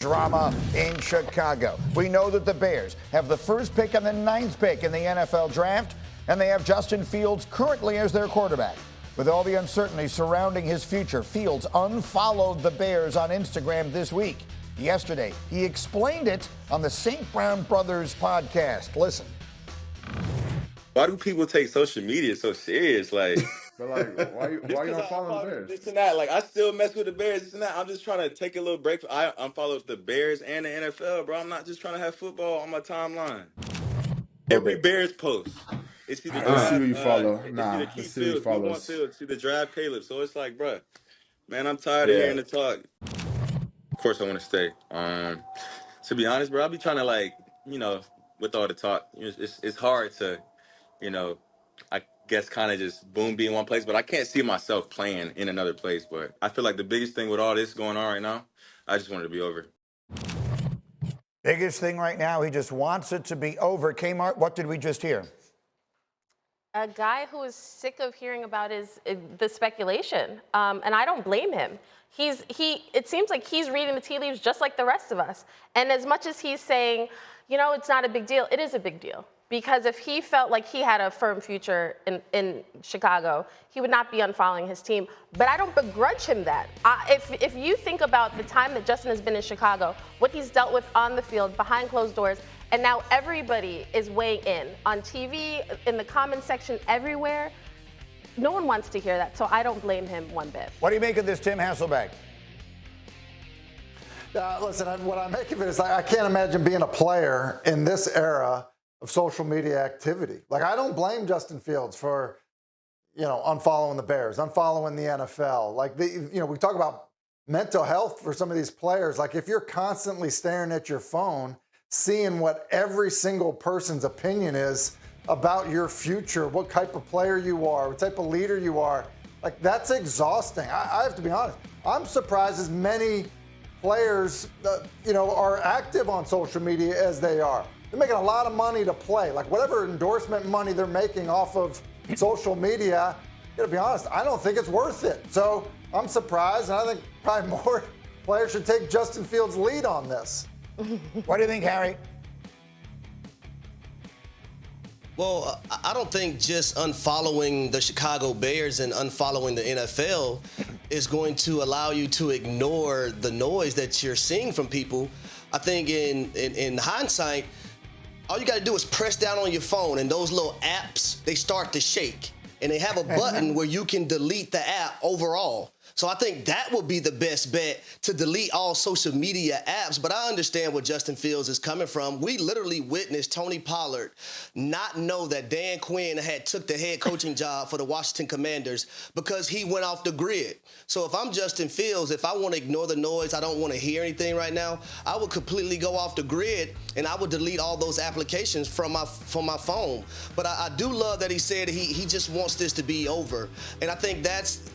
Drama in Chicago. We know that the Bears have the first pick and the 9th pick in the NFL draft, and they have Justin Fields currently as their quarterback. With all the uncertainty surrounding his future, Fields unfollowed the Bears on Instagram this week. Yesterday, he explained it on the St. Brown Brothers podcast. Listen. Why do people take social media so serious? Like, But like, why you don't follow the Bears? This and that. Like, I still mess with the Bears, this and that. I'm just trying to take a little break. I unfollow the Bears and the NFL, bro. I'm not just trying to have football on my timeline. Every Bears post. It's either Let's see draft, who you follow. it's Nah, either let's keep see who Fields, we want follows. Fields, it's either draft Caleb. So it's like, bro, man, I'm tired of hearing the talk. Of course, I want to stay. To be honest, bro, I'll be trying to, like, with all the talk, it's hard to, I guess kind of just boom be in one place, but I can't see myself playing in another place. But I feel like the biggest thing with all this going on right now, I just want it to be over. Biggest thing right now, he just wants it to be over. Kmart, what did we just hear? A guy who is sick of hearing about the speculation, and I don't blame him. It seems like he's reading the tea leaves just like the rest of us. And as much as he's saying, it's not a big deal, it is a big deal. Because if he felt like he had a firm future in Chicago, he would not be unfollowing his team. But I don't begrudge him that. If you think about the time that Justin has been in Chicago, what he's dealt with on the field, behind closed doors, and now everybody is weighing in on TV, in the comment section, everywhere. No one wants to hear that, so I don't blame him one bit. What do you make of this, Tim Hasselbeck? Listen, what I make of it is I can't imagine being a player in this era of social media activity. Like, I don't blame Justin Fields for, unfollowing the Bears, unfollowing the NFL. Like, we talk about mental health for some of these players. Like, if you're constantly staring at your phone, seeing what every single person's opinion is about your future, what type of player you are, what type of leader you are, like, that's exhausting. I have to be honest. I'm surprised as many players, are active on social media as they are. They're making a lot of money to play. Like, whatever endorsement money they're making off of social media, to be honest, I don't think it's worth it. So I'm surprised, and I think probably more players should take Justin Fields' lead on this. What do you think, Harry? Well, I don't think just unfollowing the Chicago Bears and unfollowing the NFL is going to allow you to ignore the noise that you're seeing from people. I think in hindsight, all you got to do is press down on your phone, and those little apps, they start to shake. And they have a button where you can delete the app overall. So I think that would be the best bet, to delete all social media apps. But I understand where Justin Fields is coming from. We literally witnessed Tony Pollard not know that Dan Quinn had took the head coaching job for the Washington Commanders because he went off the grid. So if I'm Justin Fields, if I want to ignore the noise, I don't want to hear anything right now, I would completely go off the grid and I would delete all those applications from my phone. But I do love that he said he just wants this to be over. And I think that's,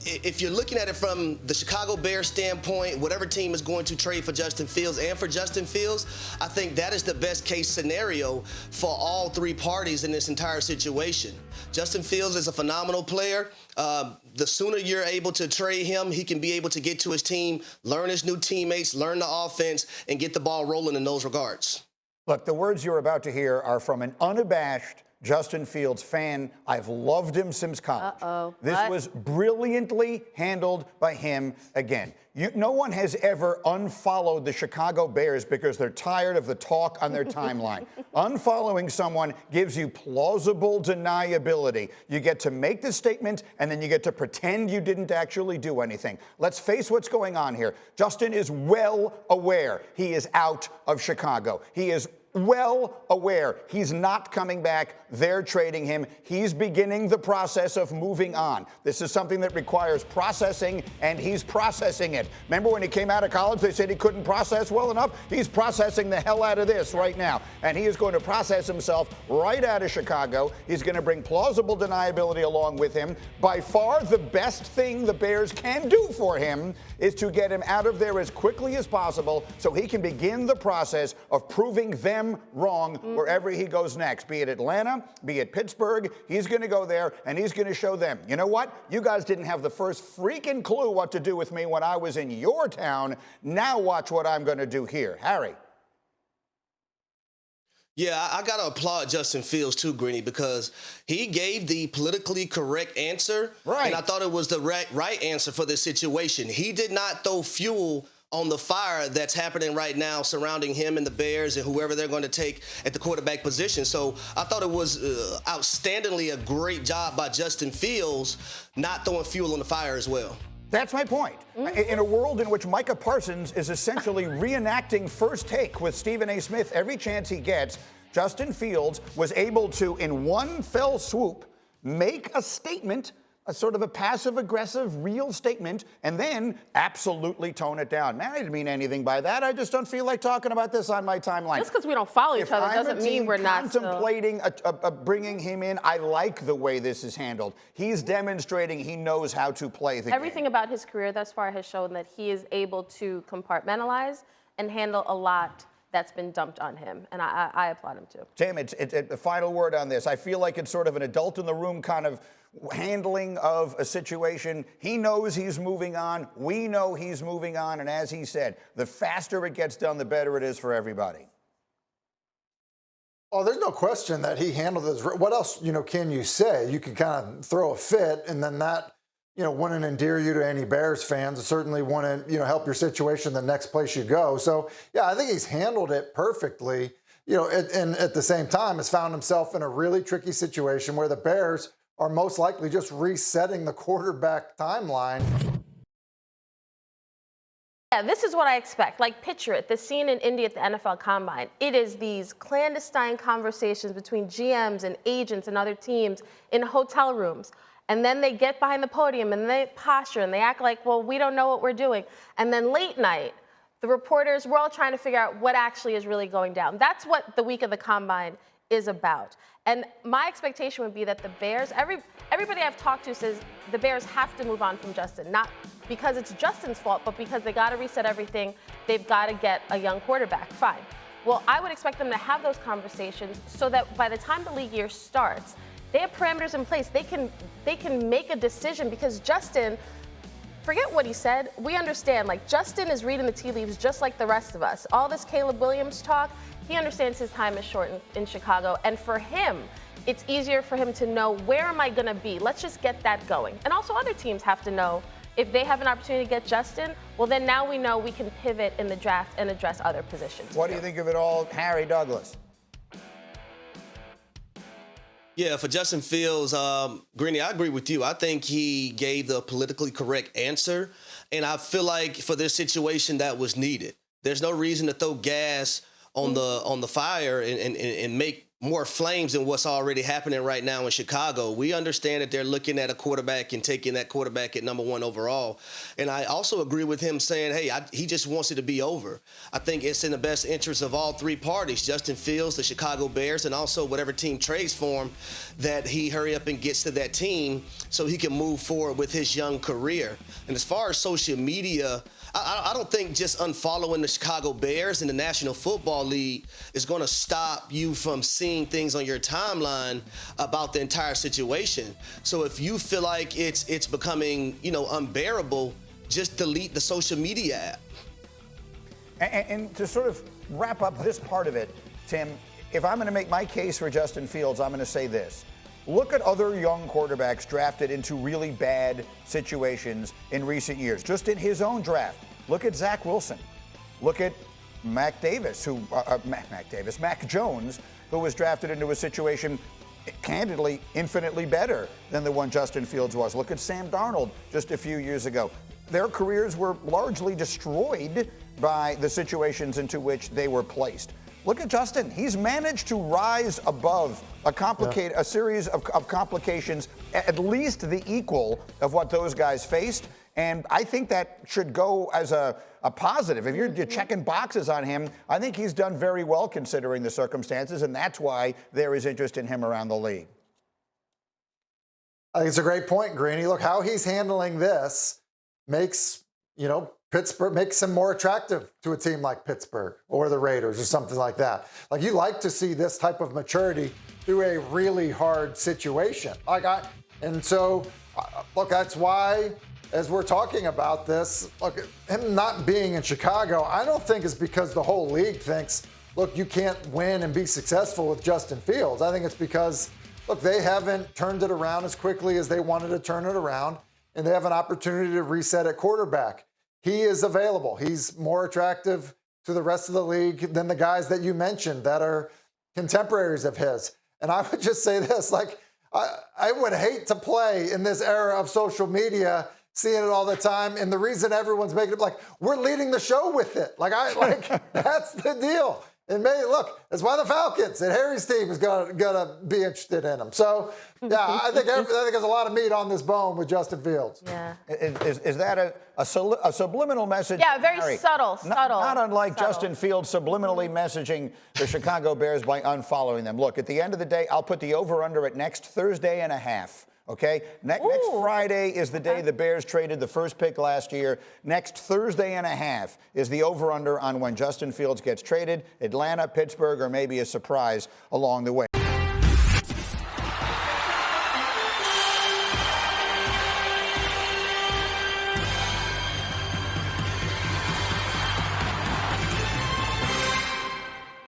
if you're looking at it from the Chicago Bears standpoint, whatever team is going to trade for Justin Fields and for Justin Fields, I think that is the best case scenario for all three parties in this entire situation. Justin Fields is a phenomenal player. The sooner you're able to trade him, he can be able to get to his team, learn his new teammates, learn the offense, and get the ball rolling in those regards. Look, the words you're about to hear are from an unabashed Justin Fields fan. I've loved him since college. This was brilliantly handled by him again. No one has ever unfollowed the Chicago Bears because they're tired of the talk on their timeline. Unfollowing someone gives you plausible deniability. You get to make the statement, and then you get to pretend you didn't actually do anything. Let's face what's going on here. Justin is well aware he is out of Chicago. He is well aware he's not coming back. They're trading him. He's beginning the process of moving on. This is something that requires processing, and he's processing it. Remember when he came out of college, they said he couldn't process well enough? He's processing the hell out of this right now, and he is going to process himself right out of Chicago. He's going to bring plausible deniability along with him. By far the best thing the Bears can do for him is to get him out of there as quickly as possible so he can begin the process of proving them them wrong wherever he goes next. Be it Atlanta, be it Pittsburgh, he's going to go there and he's going to show them, you know what? You guys didn't have the first freaking clue what to do with me when I was in your town. Now watch what I'm going to do here. Harry. Yeah, I got to applaud Justin Fields too, Greeny, because he gave the politically correct answer. Right. And I thought it was the right answer for this situation. He did not throw fuel on the fire that's happening right now surrounding him and the Bears and whoever they're going to take at the quarterback position. So I thought it was outstandingly a great job by Justin Fields not throwing fuel on the fire as well. That's my point. In a world in which Micah Parsons is essentially reenacting First Take with Stephen A. Smith every chance he gets, Justin Fields was able to, in one fell swoop, make a statement, a sort of a passive-aggressive, real statement, and then absolutely tone it down. Man, I didn't mean anything by that. I just don't feel like talking about this on my timeline. Just because we don't follow each other doesn't mean we're not contemplating bringing him in. I like the way this is handled. He's demonstrating he knows how to play the game. Everything about his career thus far has shown that he is able to compartmentalize and handle a lot that's been dumped on him, and I applaud him too. Tim, it's the final word on this. I feel like it's sort of an adult in the room kind of handling of a situation. He knows he's moving on. We know he's moving on. And as he said, the faster it gets done, the better it is for everybody. Oh, there's no question that he handled this. What else, can you say? You can kind of throw a fit, and then that, wouldn't endear you to any Bears fans. It certainly wouldn't, help your situation the next place you go. So, yeah, I think he's handled it perfectly. And at the same time, has found himself in a really tricky situation where the Bears are most likely just resetting the quarterback timeline. Yeah, this is what I expect. Like, picture it, the scene in Indy at the NFL Combine. It is these clandestine conversations between GMs and agents and other teams in hotel rooms. And then they get behind the podium and they posture and they act like, well, we don't know what we're doing. And then late night, the reporters, we're all trying to figure out what actually is really going down. That's what the week of the Combine is about. And my expectation would be that the Bears, everybody I've talked to says the Bears have to move on from Justin, not because it's Justin's fault, but because they got to reset everything. They've got to get a young quarterback. Fine. Well, I would expect them to have those conversations so that by the time the league year starts, they have parameters in place. They can make a decision because Justin, forget what he said. We understand, like, Justin is reading the tea leaves just like the rest of us. All this Caleb Williams talk, he understands his time is short in Chicago. And for him, it's easier for him to know, where am I going to be? Let's just get that going. And also other teams have to know, if they have an opportunity to get Justin, well, then now we know we can pivot in the draft and address other positions. What do you think of it all, Harry Douglas? Yeah, for Justin Fields, Greeny, I agree with you. I think he gave the politically correct answer, and I feel like for this situation that was needed. There's no reason to throw gas on the fire and make more flames than what's already happening right now in Chicago. We understand that they're looking at a quarterback and taking that quarterback at #1 overall. And I also agree with him saying, hey, he just wants it to be over. I think it's in the best interest of all three parties, Justin Fields, the Chicago Bears, and also whatever team trades for him, that he hurry up and gets to that team so he can move forward with his young career. And as far as social media, I don't think just unfollowing the Chicago Bears in the National Football League is going to stop you from seeing things on your timeline about the entire situation. So if you feel like it's becoming, unbearable, just delete the social media app. And to sort of wrap up this part of it, Tim, if I'm going to make my case for Justin Fields, I'm going to say this. Look at other young quarterbacks drafted into really bad situations in recent years. Just in his own draft, look at Zach Wilson. Look at Mac Jones, who was drafted into a situation, candidly, infinitely better than the one Justin Fields was. Look at Sam Darnold just a few years ago. Their careers were largely destroyed by the situations into which they were placed. Look at Justin. He's managed to rise above a series of complications, at least the equal of what those guys faced. And I think that should go as a positive. If you're checking boxes on him, I think he's done very well considering the circumstances, and that's why there is interest in him around the league. I think it's a great point, Greeny. Look, how he's handling this makes, Pittsburgh makes him more attractive to a team like Pittsburgh or the Raiders or something like that. Like, you like to see this type of maturity through a really hard situation. Look, that's why, as we're talking about this, look, him not being in Chicago, I don't think is because the whole league thinks, look, you can't win and be successful with Justin Fields. I think it's because, look, they haven't turned it around as quickly as they wanted to turn it around, and they have an opportunity to reset at quarterback. He is available. He's more attractive to the rest of the league than the guys that you mentioned that are contemporaries of his. And I would just say this, like, I would hate to play in this era of social media, seeing it all the time. And the reason everyone's making it, like, we're leading the show with it. That's the deal. And look, that's why the Falcons and Harry's team is gonna be interested in him. So, yeah, I think there's a lot of meat on this bone with Justin Fields. Yeah. Is that a subliminal message? Yeah, very Harry? subtle. Not unlike Justin Fields subliminally messaging the Chicago Bears by unfollowing them. Look, at the end of the day, I'll put the over-under at next Thursday and a half. Okay? Next Friday is the day the Bears traded the first pick last year. Next Thursday and a half is the over-under on when Justin Fields gets traded. Atlanta, Pittsburgh, or maybe a surprise along the way.